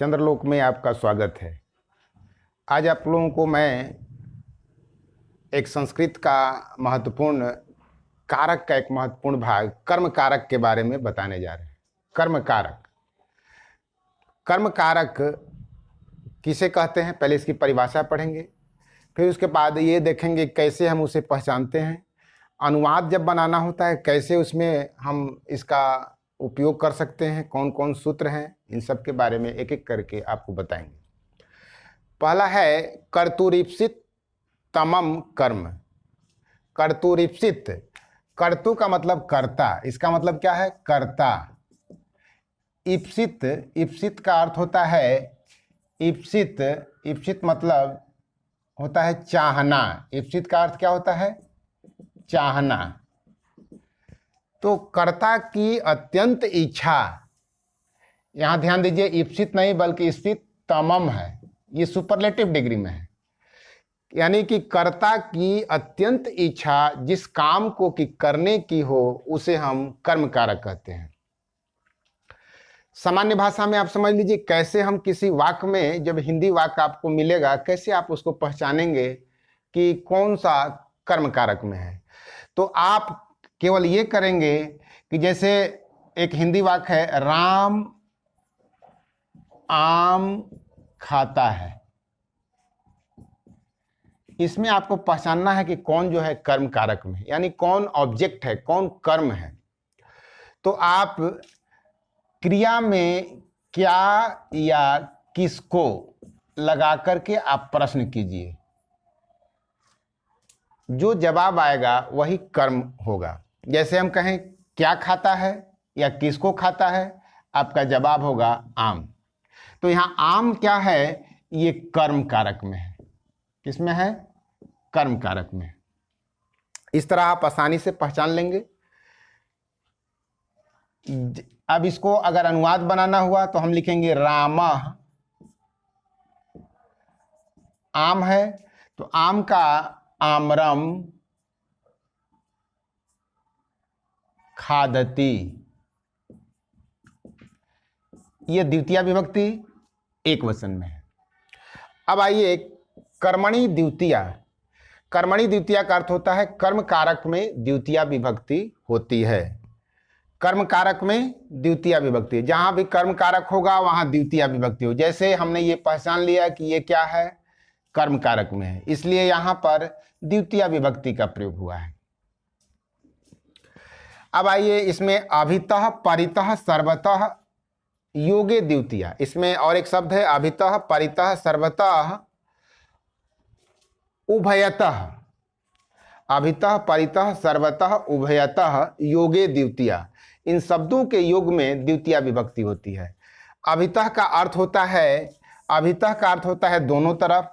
चंद्रलोक में आपका स्वागत है। आज आप लोगों को मैं एक संस्कृत का महत्वपूर्ण कारक का एक महत्वपूर्ण भाग कर्म कारक के बारे में बताने जा रहे हैं। कर्म कारक, कर्म कारक किसे कहते हैं, पहले इसकी परिभाषा पढ़ेंगे, फिर उसके बाद ये देखेंगे कैसे हम उसे पहचानते हैं। अनुवाद जब बनाना होता है कैसे उसमें हम इसका उपयोग कर सकते हैं, कौन कौन सूत्र हैं, इन सब के बारे में एक एक करके आपको बताएंगे। पहला है कर्तुरीप्सित तमम कर्म। कर्तुरीप्सित, कर्तु का मतलब कर्ता, इसका मतलब क्या है, कर्ता। इप्सित, इप्सित का अर्थ होता है इप्सित, इप्सित मतलब होता है चाहना। इप्सित का अर्थ क्या होता है, चाहना। तो कर्ता की अत्यंत इच्छा, यहां ध्यान दीजिए, इप्सित नहीं बल्कि इप्सित तमम है, ये सुपरलेटिव डिग्री में है। यानी कि कर्ता की अत्यंत इच्छा जिस काम को कि करने की हो उसे हम कर्म कारक कहते हैं। सामान्य भाषा में आप समझ लीजिए कैसे हम किसी वाक्य में, जब हिंदी वाक्य आपको मिलेगा, कैसे आप उसको पहचानेंगे कि कौन सा कर्म कारक में है। तो आप केवल ये करेंगे कि जैसे एक हिंदी वाक्य है, राम आम खाता है, इसमें आपको पहचानना है कि कौन जो है कर्म कारक में, यानी कौन ऑब्जेक्ट है, कौन कर्म है। तो आप क्रिया में क्या या किसको लगा करके आप प्रश्न कीजिए, जो जवाब आएगा वही कर्म होगा। जैसे हम कहें क्या खाता है या किसको खाता है, आपका जवाब होगा आम। तो यहाँ आम क्या है, ये कर्म कारक में है। किसमें है, कर्म कारक में। इस तरह आप आसानी से पहचान लेंगे। अब इसको अगर अनुवाद बनाना हुआ तो हम लिखेंगे रामः आम है, तो आम का आम्रम खादति, ये द्वितीया विभक्ति एक वचन में है। अब आइए कर्मणि द्वितीया। कर्मणि द्वितीया का अर्थ होता है कर्म कारक में द्वितीया विभक्ति होती है। कर्म कारक में द्वितीया विभक्ति, जहां भी कर्म कारक होगा वहां द्वितीया विभक्ति हो। जैसे हमने ये पहचान लिया कि ये क्या है, कर्म कारक में है, इसलिए यहां पर द्वितीया विभक्ति का प्रयोग हुआ है। अब आइए इसमें अभितः परितः सर्वतः योगे द्वितीया, इसमें और एक शब्द है अभितः परितः सर्वतः उभयतः। अभितः परितः सर्वतः उभयतः योगे द्वितीया, इन शब्दों के योग में द्वितीया विभक्ति होती है। अभितः का अर्थ होता है, अभितः का अर्थ होता है दोनों तरफ,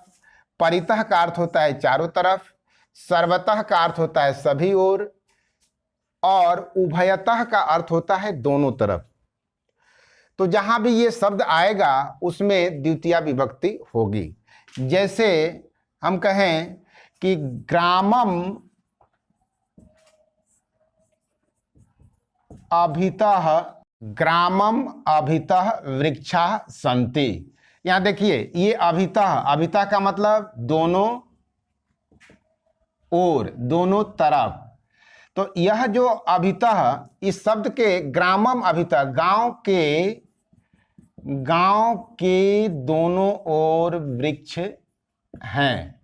परितः का अर्थ होता है चारों तरफ, सर्वतः का अर्थ होता है सभी ओर, और उभयतः का अर्थ होता है दोनों तरफ। तो जहां भी ये शब्द आएगा उसमें द्वितीया विभक्ति होगी। जैसे हम कहें कि ग्रामम अभितः, ग्रामम अभितः वृक्षाः सन्ति। यहां देखिए ये अभितः, अभितः का मतलब दोनों ओर, दोनों तरफ। तो यह जो अभितः, इस शब्द के ग्रामम अभितः, गांव के दोनों ओर वृक्ष हैं,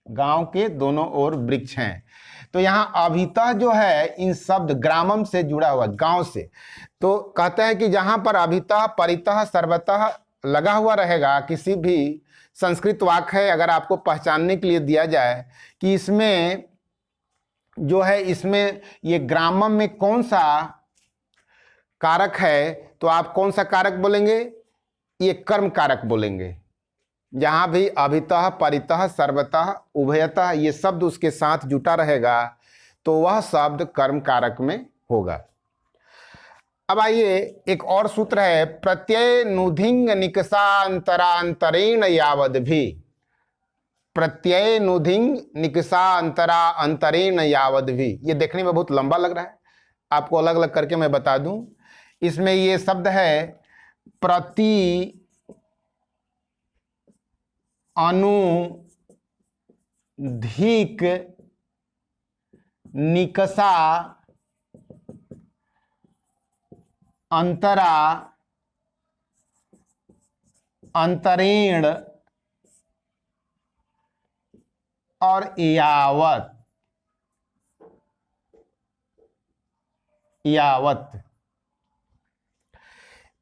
गांव के दोनों ओर वृक्ष हैं। तो यहां अभितः जो है इन शब्द ग्रामम से जुड़ा हुआ, गांव से। तो कहते हैं कि जहां पर अभितः परितः सर्वतः लगा हुआ रहेगा, किसी भी संस्कृत वाक्य है, अगर आपको पहचानने के लिए दिया जाए कि इसमें जो है, इसमें ये ग्रामम में कौन सा कारक है, तो आप कौन सा कारक बोलेंगे, ये कर्म कारक बोलेंगे। जहां भी अभितः परितः सर्वतः उभयतः ये शब्द उसके साथ जुटा रहेगा तो वह शब्द कर्म कारक में होगा। अब आइए एक और सूत्र है, प्रत्यय नुधिंग निकषांतरांतरेण यावद भी। प्रत्यय नुधिंग निकषा अंतरा अंतरेण यावद भी, ये देखने में बहुत लंबा लग रहा है, आपको अलग अलग करके मैं बता दूं। इसमें ये शब्द है प्रति अनुधिक निकषा अंतरा अंतरेण और यावत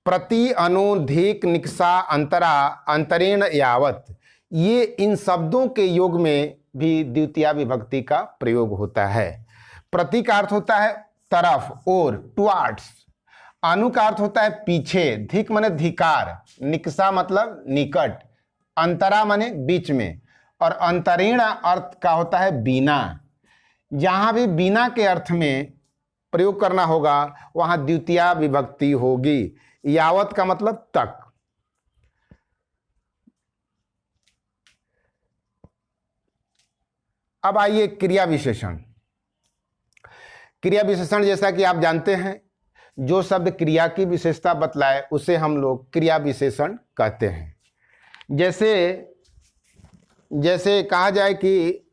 प्रति अनुधिक निकषा अंतरा अंतरेण यावत, ये इन शब्दों के योग में भी द्वितीया विभक्ति का प्रयोग होता है। प्रति का अर्थ होता है तरफ, और, टुवार्ड्स। अनु का अर्थ होता है पीछे, धिक माने धिकार, निकषा मतलब निकट, अंतरा माने बीच में, और अंतरीण अर्थ का होता है बिना। जहां भी बिना के अर्थ में प्रयोग करना होगा वहां द्वितीया विभक्ति होगी। यावत का मतलब तक। अब आइए क्रिया विशेषण। क्रिया विशेषण जैसा कि आप जानते हैं, जो शब्द क्रिया की विशेषता बतलाए उसे हम लोग क्रिया विशेषण कहते हैं। जैसे कहा जाए कि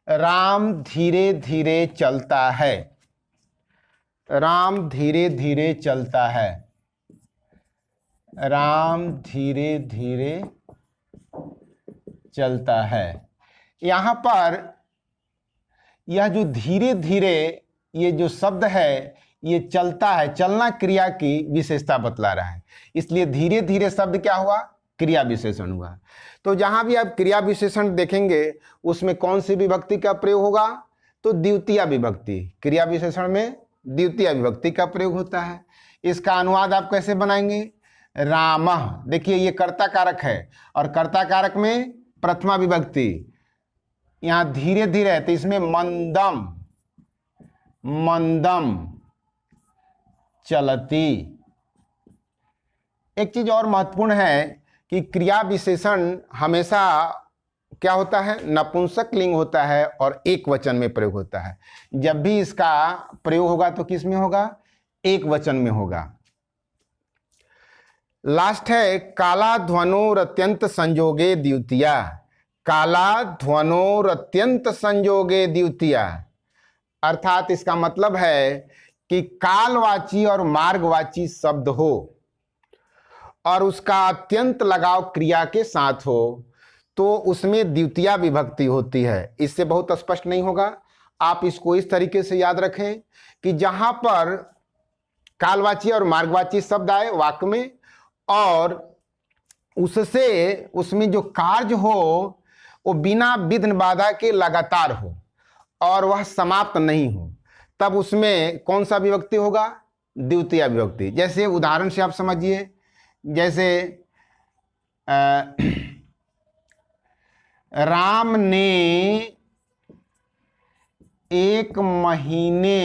राम धीरे धीरे चलता है, राम धीरे धीरे चलता है, राम धीरे धीरे चलता है। यहाँ पर यह जो धीरे धीरे ये जो शब्द है, ये चलता है, चलना क्रिया की विशेषता बतला रहा है, इसलिए धीरे धीरे शब्द क्या हुआ, क्रिया विशेषण हुआ। तो जहां भी आप क्रिया विशेषण देखेंगे उसमें कौन सी विभक्ति का प्रयोग होगा, तो द्वितीया विभक्ति। क्रिया विशेषण में द्वितीया विभक्ति का प्रयोग होता है। इसका अनुवाद आप कैसे बनाएंगे, रामः, देखिए ये कर्ता कारक है और कर्ता कारक में प्रथमा विभक्ति, यहां धीरे धीरे है तो इसमें मंदम, मंदम चलती। एक चीज और महत्वपूर्ण है कि क्रिया विशेषण हमेशा क्या होता है, नपुंसक लिंग होता है और एक वचन में प्रयोग होता है। जब भी इसका प्रयोग होगा तो किस में होगा, एक वचन में होगा। लास्ट है काला ध्वनोरत्यंत संयोगे द्वितीया, काला ध्वनोरत्यंत संयोगे द्वितीया, अर्थात इसका मतलब है कि कालवाची और मार्गवाची शब्द हो और उसका अत्यंत लगाव क्रिया के साथ हो तो उसमें द्वितीया विभक्ति होती है। इससे बहुत स्पष्ट नहीं होगा, आप इसको इस तरीके से याद रखें कि जहां पर कालवाची और मार्गवाची शब्द आए वाक्य में और उससे उसमें जो कार्य हो वो बिना विघ्न बाधा के लगातार हो और वह समाप्त नहीं हो, तब उसमें कौन सा विभक्ति होगा, द्वितीया विभक्ति। जैसे उदाहरण से आप समझिए, जैसे राम ने एक महीने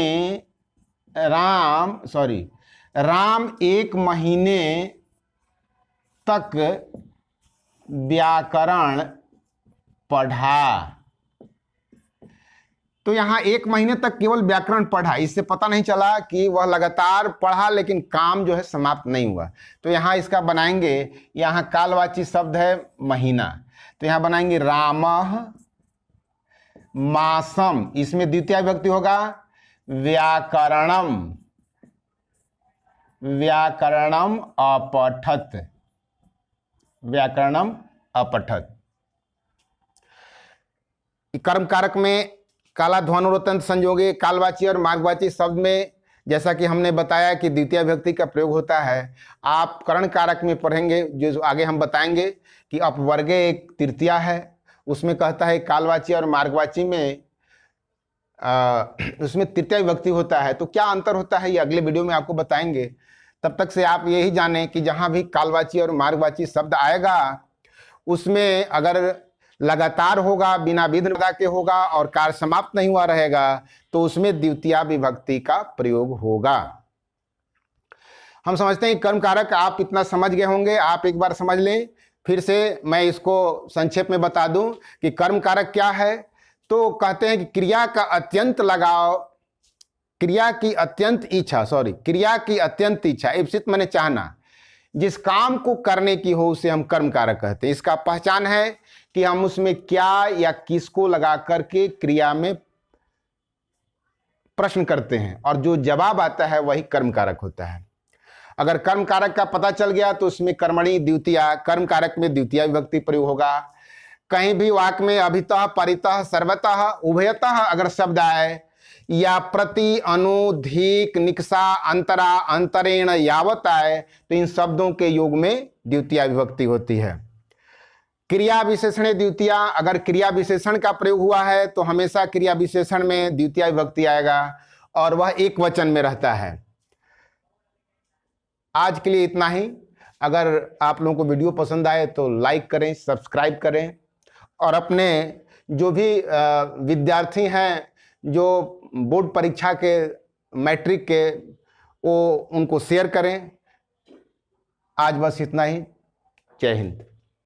तक व्याकरण पढ़ा। तो यहां एक महीने तक केवल व्याकरण पढ़ा, इससे पता नहीं चला कि वह लगातार पढ़ा लेकिन काम जो है समाप्त नहीं हुआ। तो यहां इसका बनाएंगे, यहां कालवाची शब्द है महीना, तो यहां बनाएंगे रामः मासम, इसमें द्वितीय विभक्ति होगा व्याकरणम, व्याकरणम अपठत, व्याकरणम अपठत। कर्म कारक में काला ध्वनोरत्यंत संयोगे, कालवाची और मार्गवाची शब्द में जैसा कि हमने बताया कि द्वितीय विभक्ति का प्रयोग होता है। आप करण कारक में पढ़ेंगे, जो आगे हम बताएंगे कि अपवर्गे एक तृतीया है, उसमें कहता है कालवाची और मार्गवाची में उसमें तृतीय विभक्ति होता है। तो क्या अंतर होता है ये अगले वीडियो में आपको बताएंगे। तब तक से आप यही जानें कि जहां भी कालवाची और मार्गवाची शब्द आएगा उसमें अगर लगातार होगा, बिना विघ्न बाधा के होगा और कार्य समाप्त नहीं हुआ रहेगा तो उसमें द्वितीया विभक्ति का प्रयोग होगा। हम समझते हैं कर्म कारक आप इतना समझ गए होंगे, आप एक बार समझ लें। फिर से मैं इसको संक्षेप में बता दूं कि कर्म कारक क्या है। तो कहते हैं कि क्रिया का अत्यंत लगाव, क्रिया की अत्यंत इच्छा, ईप्सित माने चाहना, जिस काम को करने की हो उसे हम कर्म कारक कहते हैं। इसका पहचान है कि हम उसमें क्या या किसको लगा करके क्रिया में प्रश्न करते हैं और जो जवाब आता है वही कर्म कारक होता है। अगर कर्म कारक का पता चल गया तो उसमें कर्मणि द्वितीया, कर्म कारक में द्वितीया विभक्ति प्रयोग होगा। कहीं भी वाक्य में अभितः, परितः, सर्वतः, उभयतः अगर शब्द आए या प्रति, अनु, धीक, निकषा, अंतरा, अंतरेण, यावत आए तो इन शब्दों के योग में द्वितीया विभक्ति होती है। क्रिया विशेषण द्वितीया, अगर क्रिया विशेषण का प्रयोग हुआ है तो हमेशा क्रिया विशेषण में द्वितीया विभक्ति आएगा और वह एक वचन में रहता है। आज के लिए इतना ही। अगर आप लोगों को वीडियो पसंद आए तो लाइक करें, सब्सक्राइब करें और अपने जो भी विद्यार्थी हैं जो बोर्ड परीक्षा के, मैट्रिक के, वो उनको शेयर करें। आज बस इतना ही। जय हिंद।